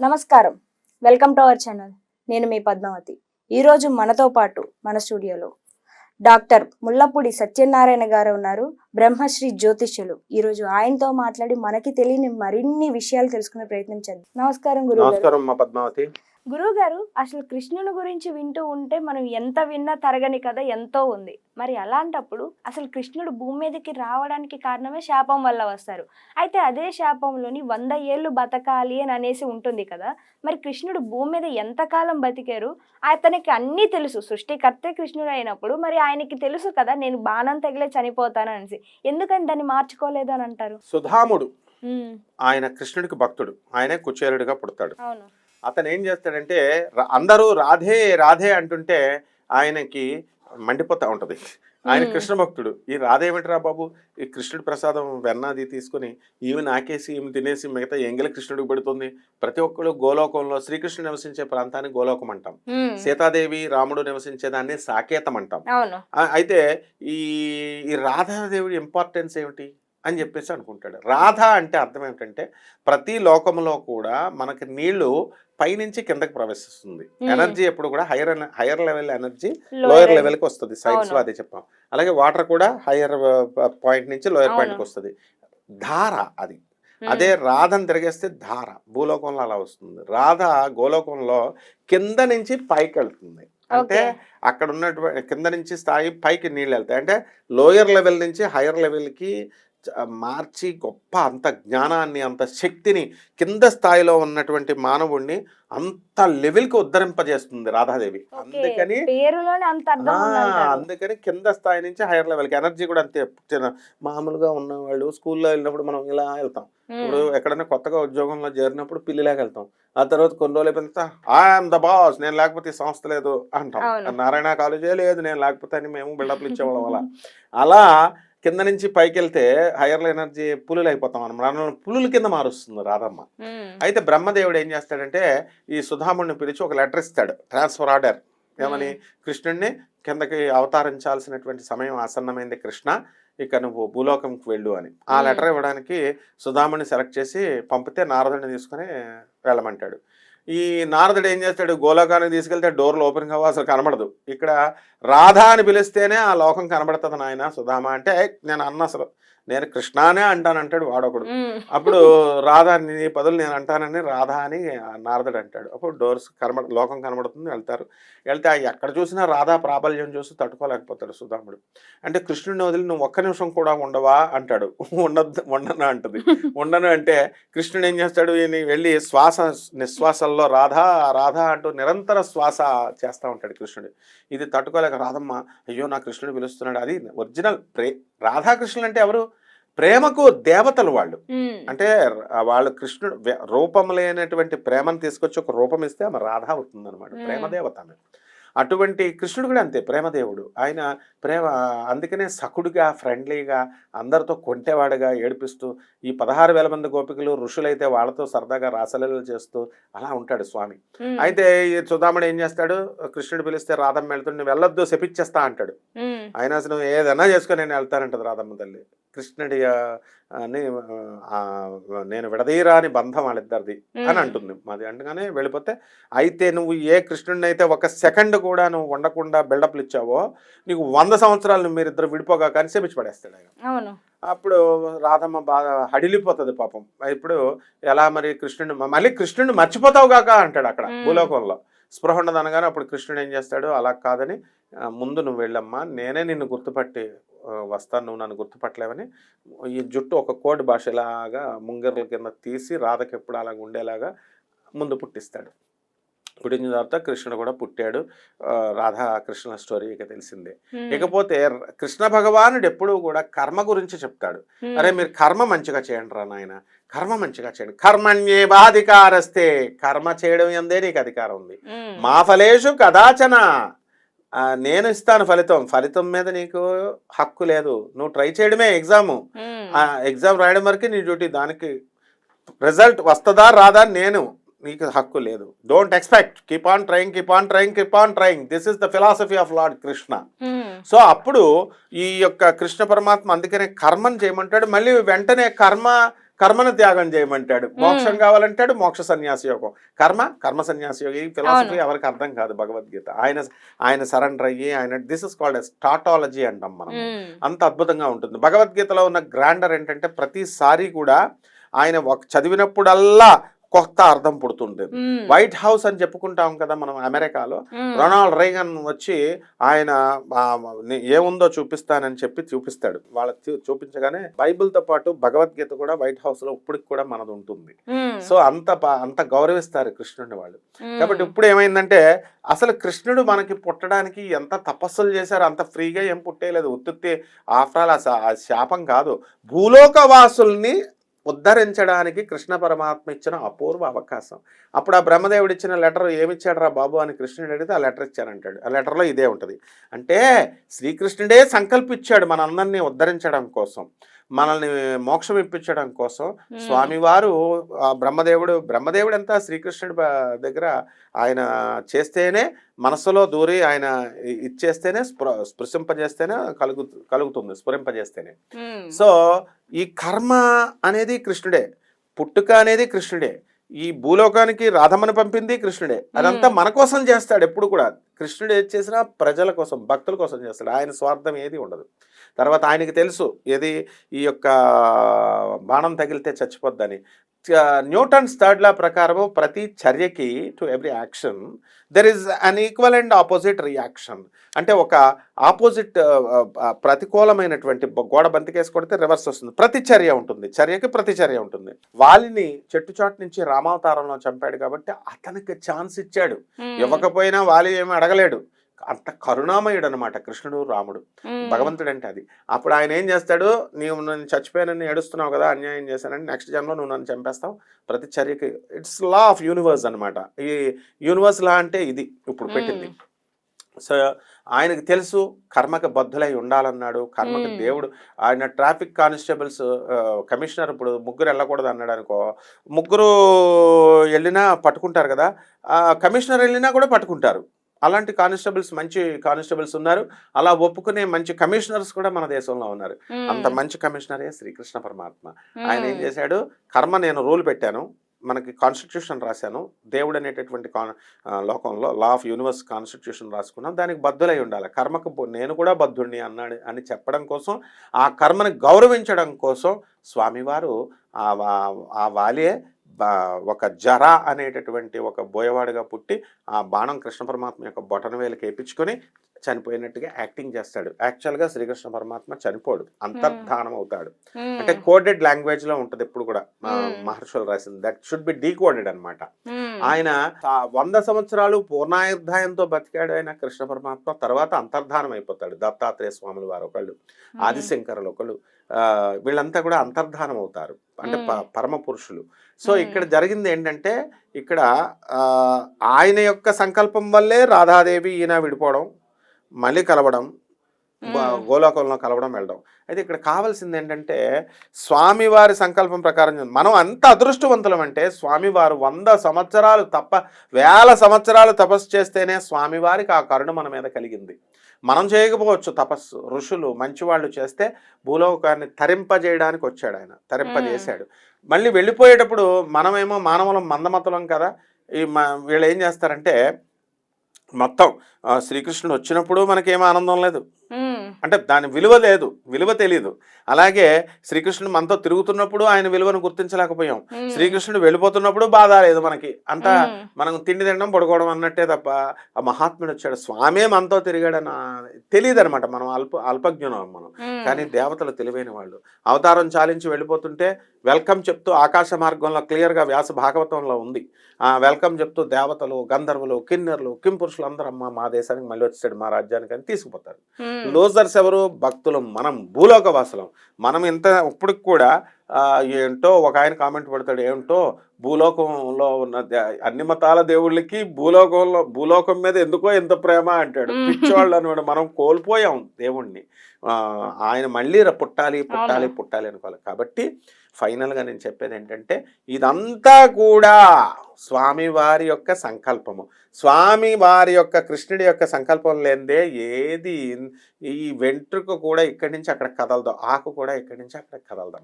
నమస్కారం, welcome to our channel. నేను మీ పద్మావతి. ఈరోజు మనతో పాటు మన స్టూడియోలో డాక్టర్ ముల్లపూడి సత్యనారాయణ గారు ఉన్నారు, బ్రహ్మశ్రీ జ్యోతిష్యులు. ఈరోజు ఆయనతో మాట్లాడి మనకి తెలియని మరిన్ని విషయాలు తెలుసుకునే ప్రయత్నం చేద్దాం. నమస్కారం గురువు గారు. పద్మావతి. గురువు గారు, అసలు కృష్ణుని గురించి వింటూ ఉంటే మనం ఎంత విన్నా తరగని కథ ఎంతో ఉంది. మరి అలాంటప్పుడు అసలు కృష్ణుడు భూమి మీదకి రావడానికి కారణమే శాపం వల్ల వస్తారు. అయితే అదే శాపంలోని 100 ఏళ్ళు బతకాలి అని అనేసి ఉంటుంది కదా. మరి కృష్ణుడు భూమి మీద ఎంతకాలం బతికారు? అతనికి అన్నీ తెలుసు, సృష్టికర్తే కృష్ణుడు అయినప్పుడు మరి ఆయనకి తెలుసు కదా నేను బాణం తగిలే చనిపోతాను అనేసి. ఎందుకని దాన్ని మార్చుకోలేదు అని అంటారు? సుధాముడు ఆయన కృష్ణుడికి భక్తుడు, ఆయనే కుచేలుడిగా పుడతాడు. అవును. అతను ఏం చేస్తాడంటే అందరూ రాధే రాధే అంటుంటే ఆయనకి మండిపోతా ఉంటది. ఆయన కృష్ణ భక్తుడు. ఈ రాధే ఏమిటిరా బాబు, ఈ కృష్ణుడి ప్రసాదం వెన్నది తీసుకుని ఈమె నాకేసి ఈమె తినేసి మిగతా ఎంగిల కృష్ణుడికి పెడుతుంది. ప్రతి ఒక్కరు గోలోకంలో శ్రీకృష్ణుడు నివసించే ప్రాంతాన్ని గోలోకం అంటాం, సీతాదేవి రాముడు నివసించేదాన్ని సాకేతం అంటాం. అయితే ఈ రాధాదేవుడి ఇంపార్టెన్స్ ఏమిటి అని చెప్పేసి అనుకుంటాడు. రాధ అంటే అర్థం ఏమిటంటే ప్రతి లోకంలో కూడా మనకి నీళ్లు పైనుంచి కిందకి ప్రవేశిస్తుంది. ఎనర్జీ ఎప్పుడు కూడా హైయర్ లెవెల్ ఎనర్జీ లోయర్ లెవెల్కి వస్తుంది. సైన్స్ లో అదే చెప్పాం. అలాగే వాటర్ కూడా హైయర్ పాయింట్ నుంచి లోయర్ పాయింట్కి వస్తుంది. ధార అది. అదే రాధను తిరిగేస్తే ధార భూలోకంలో అలా వస్తుంది. రాధ గోలోకంలో కింద నుంచి పైకి వెళ్తుంది. అంటే అక్కడ ఉన్నటువంటి కింద నుంచి స్థాయి పైకి నీళ్ళు వెళ్తాయి. అంటే లోయర్ లెవెల్ నుంచి హైయర్ లెవెల్కి మార్చి గొప్ప అంత జ్ఞానాన్ని అంత శక్తిని కింద స్థాయిలో ఉన్నటువంటి మానవుడిని అంత లెవెల్కి ఉద్ధరింపజేస్తుంది రాధాదేవి. అందుకని కింద స్థాయి నుంచి హైయర్ లెవెల్కి ఎనర్జీ కూడా అంతే. మామూలుగా ఉన్నవాళ్ళు స్కూల్లో వెళ్ళినప్పుడు మనం ఇలా వెళ్తాం. ఇప్పుడు ఎక్కడైనా కొత్తగా ఉద్యోగంలో చేరినప్పుడు పిల్లిలాగా వెళ్తాం. ఆ తర్వాత కొన్ని రోజులు వెళ్తా ఐఎమ్ ద బాస్, నేను లేకపోతే ఈ సంస్థ లేదు అంటాం. నారాయణ కాలేజే లేదు నేను లేకపోతే అని మేము బిల్డప్లు ఇచ్చేవాళ్ళం. అలా కింద నుంచి పైకి వెళ్తే హైయర్ ఎనర్జీ పులులు అయిపోతాం మనం. పులుల కింద మారుస్తుంది రాధమ్మ. అయితే బ్రహ్మదేవుడు ఏం చేస్తాడంటే ఈ సుధాముడిని పిలిచి ఒక లెటర్ ఇస్తాడు, ట్రాన్స్ఫర్ ఆర్డర్. ఏమని? కృష్ణుడిని కిందకి అవతరించాల్సినటువంటి సమయం ఆసన్నమైంది కృష్ణ, ఇక నువ్వు భూలోకంకి వెళ్ళు అని. ఆ లెటర్ ఇవ్వడానికి సుధాముడిని సెలెక్ట్ చేసి పంపితే నారదుడిని తీసుకుని వెళ్ళమంటాడు. ఈ నారదుడు ఏం చేస్తాడు, గోలోకానికి తీసుకెళ్తే డోర్లు ఓపెన్ కావు, అసలు కనబడదు. ఇక్కడ రాధా అని పిలిస్తేనే ఆ లోకం కనబడుతుంది నాయన సుధామ అంటే. నేను అసలు నేను కృష్ణానే అంటానంటాడు వాడొకడు. అప్పుడు రాధా నీ పదులు నేను అంటానని రాధా అని నారదుడు అంటాడు. అప్పుడు డోర్స్ లోకం కనబడుతుంది. వెళ్తే ఎక్కడ చూసినా రాధా ప్రాబల్యం చూసి తట్టుకోలేకపోతాడు సుధాముడు. అంటే కృష్ణుడిని వదిలి నువ్వు ఒక్క నిమిషం కూడా ఉండవా అంటాడు. ఉండను అంటది. ఉండను అంటే కృష్ణుడు ఏం చేస్తాడు, వెళ్ళి శ్వాస నిశ్వాసల్లో రాధా రాధా అంటూ నిరంతర శ్వాస చేస్తూ ఉంటాడు కృష్ణుడు. ఇది తట్టుకోలేక రాధమ్మ అయ్యో నా కృష్ణుడు పిలుస్తున్నాడు. అది ఒరిజినల్ రాధాకృష్ణులు అంటే ఎవరు? ప్రేమకు దేవతలు వాళ్ళు. అంటే వాళ్ళు కృష్ణుడు రూపం లేనటువంటి ప్రేమను తీసుకొచ్చి ఒక రూపం ఇస్తే ఆమె రాధ అవుతుంది అనమాట, ప్రేమదేవత ఆమె. అటువంటి కృష్ణుడు కూడా అంతే, ప్రేమదేవుడు. ఆయన ప్రేమ అందుకనే సఖుడుగా ఫ్రెండ్లీగా అందరితో కొంటేవాడుగా ఏడిపిస్తూ ఈ 16,000 మంది గోపికలు ఋషులైతే వాళ్ళతో సరదాగా రాసలీలలు చేస్తూ అలా ఉంటాడు స్వామి. అయితే ఈ సుధాముడు ఏం చేస్తాడు, కృష్ణుడు పిలిస్తే రాధమ్మ వెళ్తుండే వెళ్ళొద్దు శపిచ్చేస్తా అంటాడు. ఆయన అసలు ఏదైనా చేసుకొని నేను వెళ్తానంటది రాధమ్మ తల్లి. కృష్ణుడి నేను విడదీరాని బంధం వాళ్ళిద్దరిది అని అంటుంది మాది. అంటగానే వెళ్ళిపోతే అయితే నువ్వు ఏ కృష్ణుడిని అయితే ఒక సెకండ్ కూడా నువ్వు ఉండకుండా బిల్డప్లు ఇచ్చావో నీకు 100 సంవత్సరాలు మీరిద్దరు విడిపోగా కానీ శపించి పడేస్తాడు ఆయన. అప్పుడు రాధమ్మ బాగా హడిలిపోతుంది పాపం. ఇప్పుడు ఎలా మరి మళ్ళీ కృష్ణుడిని మర్చిపోతావు కాక అంటాడు అక్కడ భూలోకంలో. స్పృహ ఉండదు అనగానే అప్పుడు కృష్ణుడు ఏం చేస్తాడు, అలా కాదని ముందు నువ్వు వెళ్ళమ్మా, నేనే నిన్ను గుర్తుపట్టి వస్తాను, నువ్వు నన్ను గుర్తుపట్టలేవని ఈ జుట్టు ఒక కోడ్ భాషలాగా ముంగర్ల కింద తీసి రాధకి ఎప్పుడు అలాగ ఉండేలాగా ముందు పుట్టిస్తాడు. పుట్టిన తర్వాత కృష్ణుడు కూడా పుట్టాడు. రాధా కృష్ణ స్టోరీ ఇక తెలిసిందే. ఇకపోతే కృష్ణ భగవానుడు ఎప్పుడూ కూడా కర్మ గురించి చెప్తాడు. అరే మీరు కర్మ మంచిగా చేయండి రా నాయన, కర్మ మంచిగా చేయండి. కర్మణ్యేవాధికారస్తే, కర్మ చేయడం ఎందే నీకు అధికారం ఉంది. మా ఫలేషు కదాచన, నేను ఇస్తాను ఫలితం మీద నీకు హక్కు లేదు. నువ్వు ట్రై చేయడమే ఎగ్జామ్ రాయడం వరకు నీ డ్యూటీ. దానికి రిజల్ట్ వస్తుందా రాదా నేను నీకు హక్కు లేదు. Don't expect, keep on trying. This is the philosophy of lord Krishna. So అప్పుడు ఈ యొక్క కృష్ణ పరమాత్మ అందుకనే కర్మను చేయమంటాడు. మళ్ళీ వెంటనే కర్మ కర్మను త్యాగం చేయమంటాడు, మోక్షం కావాలంటాడు, మోక్ష సన్యాసి యోగం, కర్మ సన్యాసి యోగం. ఈ ఫిలాసఫీ ఎవరికి అర్థం కాదు భగవద్గీత. ఆయన సరెండర్ అయ్యి ఆయన this is called as tautology అంటాం మనం. అంత అద్భుతంగా ఉంటుంది. భగవద్గీతలో ఉన్న గ్రాండర్ ఏంటంటే ప్రతిసారి కూడా ఆయన చదివినప్పుడల్లా కొత్త అర్థం పుడుతుండేది. వైట్ హౌస్ అని చెప్పుకుంటాం కదా మనం అమెరికాలో, రొనాల్డ్ రేగన్ వచ్చి ఆయన ఏముందో చూపిస్తానని చెప్పి చూపిస్తాడు. చూపించగానే బైబిల్తో పాటు భగవద్గీత కూడా వైట్ హౌస్ లో ఇప్పటికి కూడా మనది ఉంటుంది. సో అంత గౌరవిస్తారు కృష్ణుడిని వాళ్ళు. కాబట్టి ఇప్పుడు ఏమైందంటే అసలు కృష్ణుడు మనకి పుట్టడానికి ఎంత తపస్సులు చేశారు, అంత ఫ్రీగా ఏం పుట్టేయలేదు. ఉత్తుత్తి ఆఫ్రాల్ ఆ శాపం కాదు, భూలోకవాసుల్ని ఉద్ధరించడానికి కృష్ణ పరమాత్మ ఇచ్చిన అపూర్వ అవకాశం. అప్పుడు ఆ బ్రహ్మదేవుడు ఇచ్చిన లెటర్ ఏమిచ్చాడు రా బాబు అని కృష్ణుడు అడిగితే ఆ లెటర్ ఇచ్చానంటాడు. ఆ లెటర్లో ఇదే ఉంటుంది. అంటే శ్రీకృష్ణుడే సంకల్పించాడు మనందరినీ ఉద్ధరించడం కోసం, మనల్ని మోక్షం ఇప్పించడం కోసం. స్వామివారు బ్రహ్మదేవుడు అంతా శ్రీకృష్ణుడి దగ్గర ఆయన చేస్తేనే, మనసులో దూరి ఆయన ఇచ్చేస్తేనే, స్పృశింపజేస్తేనే కలుగుతుంది, స్ఫురింపజేస్తేనే. సో ఈ కర్మ అనేది కృష్ణుడే, పుట్టుక అనేది కృష్ణుడే, ఈ భూలోకానికి రాధమ్మని పంపింది కృష్ణుడే. అదంతా మన కోసం చేస్తాడు ఎప్పుడు కూడా. కృష్ణుడు ఏది చేసినా ప్రజల కోసం, భక్తుల కోసం చేస్తాడు. ఆయన స్వార్థం ఏది ఉండదు. తర్వాత ఆయనకి తెలుసు ఏది ఈ యొక్క బాణం తగిలితే చచ్చిపోద్దని. న్యూటన్స్ థర్డ్ లా ప్రకారము ప్రతి చర్యకి, to every action there is an equal and opposite reaction. అంటే ఒక ఆపోజిట్ ప్రతికూలమైనటువంటి గోడ బంతికేసి కొడితే రివర్స్ వస్తుంది. ప్రతిచర్య ఉంటుంది, చర్యకి ప్రతిచర్య ఉంటుంది. వాలిని చెట్టుచాటు నుంచి రామావతారంలో చంపాడు కాబట్టి అతనికి ఛాన్స్ ఇచ్చాడు. ఇవ్వకపోయినా వాలి ఏమీ అడగలేడు. అంత కరుణామయుడు అనమాట కృష్ణుడు, రాముడు, భగవంతుడు అంటే అది. అప్పుడు ఆయన ఏం చేస్తాడు, నన్ను చచ్చిపోయానని ఏడుస్తున్నావు కదా, అన్యాయం చేశానని, నెక్స్ట్ జన్మలో నువ్వు నన్ను చంపేస్తావు. ప్రతి చర్యకి ఇట్స్ లా ఆఫ్ యూనివర్స్ అనమాట. ఈ యూనివర్స్ లా అంటే ఇది ఇప్పుడు పెట్టింది. సో ఆయనకు తెలుసు కర్మకి బద్ధులై ఉండాలన్నాడు. కర్మకి దేవుడు. ఆయన ట్రాఫిక్ కానిస్టేబుల్స్, కమిషనర్ ఇప్పుడు ముగ్గురు వెళ్ళకూడదు అన్నాడు అనుకో, ముగ్గురు వెళ్ళినా పట్టుకుంటారు కదా, కమిషనర్ వెళ్ళినా కూడా పట్టుకుంటారు. అలాంటి కానిస్టేబుల్స్, మంచి కానిస్టేబుల్స్ ఉన్నారు. అలా ఒప్పుకునే మంచి కమిషనర్స్ కూడా మన దేశంలో ఉన్నారు. అంత మంచి కమిషనరే శ్రీకృష్ణ పరమాత్మ. ఆయన ఏం చేశాడు, కర్మ నేను రూల్ పెట్టాను, మనకి కాన్స్టిట్యూషన్ రాశాను, దేవుడు అనేటటువంటి లోకంలో లా ఆఫ్ యూనివర్స్ కాన్స్టిట్యూషన్ రాసుకున్నాం, దానికి బద్ధులై ఉండాలి, కర్మకు నేను కూడా బద్ధుడిని అన్నాడు అని చెప్పడం కోసం, ఆ కర్మని గౌరవించడం కోసం స్వామివారు ఆ వాలియే ఒక జర అనేటటువంటి ఒక బోయవాడుగా పుట్టి ఆ బాణం కృష్ణ పరమాత్మ యొక్క బొటనవేలుకి వేయించుకొని చనిపోయినట్టుగా యాక్టింగ్ చేస్తాడు. యాక్చువల్గా శ్రీకృష్ణ పరమాత్మ చనిపోడు, అంతర్ధానం అవుతాడు. అంటే కోడెడ్ లాంగ్వేజ్ లో ఉంటుంది ఎప్పుడు కూడా, మహర్షులు రాసింది. దట్ షుడ్ బి డీకోడెడ్ అనమాట. ఆయన 100 సంవత్సరాలు పూర్ణాయుర్ధాయంతో బతికాడు ఆయన కృష్ణ పరమాత్మ. తర్వాత అంతర్ధానం అయిపోతాడు. దత్తాత్రేయ స్వాములు వారు ఒకళ్ళు, ఆదిశంకరులు ఒకళ్ళు, వీళ్ళంతా కూడా అంతర్ధానం అవుతారు, అంటే పరమ పురుషులు. సో ఇక్కడ జరిగింది ఏంటంటే, ఇక్కడ ఆయన యొక్క సంకల్పం వల్లే రాధాదేవి ఈయన విడిపోవడం, మళ్ళీ కలవడం, గోలోకంలో కలవడం, వెళ్ళడం. అయితే ఇక్కడ కావాల్సింది ఏంటంటే స్వామివారి సంకల్పం ప్రకారం మనం అంత అదృష్టవంతులం అంటే, స్వామివారు 100 సంవత్సరాలు 1000 సంవత్సరాలు తపస్సు చేస్తేనే స్వామివారికి ఆ కరుణ మన మీద కలిగింది. మనం చేయకపోవచ్చు తపస్సు, ఋషులు మంచివాళ్ళు చేస్తే భూలోకాన్ని తరింపజేయడానికి వచ్చాడు ఆయన, తరింపజేశాడు. మళ్ళీ వెళ్ళిపోయేటప్పుడు మనమేమో మానవులం, మందమతులం కదా, వీళ్ళు ఏం చేస్తారంటే మొత్తం శ్రీకృష్ణుడు వచ్చినప్పుడు మనకేమో ఆనందం లేదు, అంటే దాని విలువ లేదు, విలువ తెలియదు. అలాగే శ్రీకృష్ణుడు మనతో తిరుగుతున్నప్పుడు ఆయన విలువను గుర్తించలేకపోయాం, శ్రీకృష్ణుడు వెళ్ళిపోతున్నప్పుడు బాధ లేదు మనకి, అంతా మనం తిండి తినడం పడుకోవడం అన్నట్టే తప్ప ఆ మహాత్ముడు వచ్చాడు, స్వామే మనతో తిరిగాడని తెలియదు అనమాట. మనం అల్పజ్ఞునం మనం. కానీ దేవతలు తెలివైన వాళ్ళు. అవతారం చాలించి వెళ్ళిపోతుంటే వెల్కమ్ చెప్తూ ఆకాశ మార్గంలో క్లియర్గా వ్యాస భాగవతంలో ఉంది, వెల్కమ్ చెప్తూ దేవతలు, గంధర్వులు, కిన్నెర్లు, కింపురుషులు అందరూ అమ్మ మా దేశానికి మళ్ళీ వచ్చాడు, మా రాజ్యానికి అని తీసుకుపోతారు. లోజర్స్ ఎవరు? భక్తులు, మనం భూలోక వాసులం. మనం ఇంత ఇప్పటికి కూడా ఏంటో ఒక ఆయన కామెంట్ పెడతాడు, ఏమిటో భూలోకంలో ఉన్న అన్ని మతాల దేవుళ్ళకి భూలోకం మీద ఎందుకో ఎంత ప్రేమ అంటాడు. పిచ్చివాళ్ళు అనమాట. మనం కోల్పోయాం దేవుణ్ణి. ఆయన మళ్ళీ పుట్టాలి అనుకోవాలి. కాబట్టి ఫైనల్గా నేను చెప్పేది ఏంటంటే, ఇదంతా కూడా స్వామివారి యొక్క సంకల్పము. స్వామివారి యొక్క కృష్ణుడి యొక్క సంకల్పం లేనిదే ఏది, ఈ వెంట్రుక కూడా ఇక్కడి నుంచి అక్కడ కదలదు, ఆకు కూడా ఇక్కడి నుంచి అక్కడ కదలదు.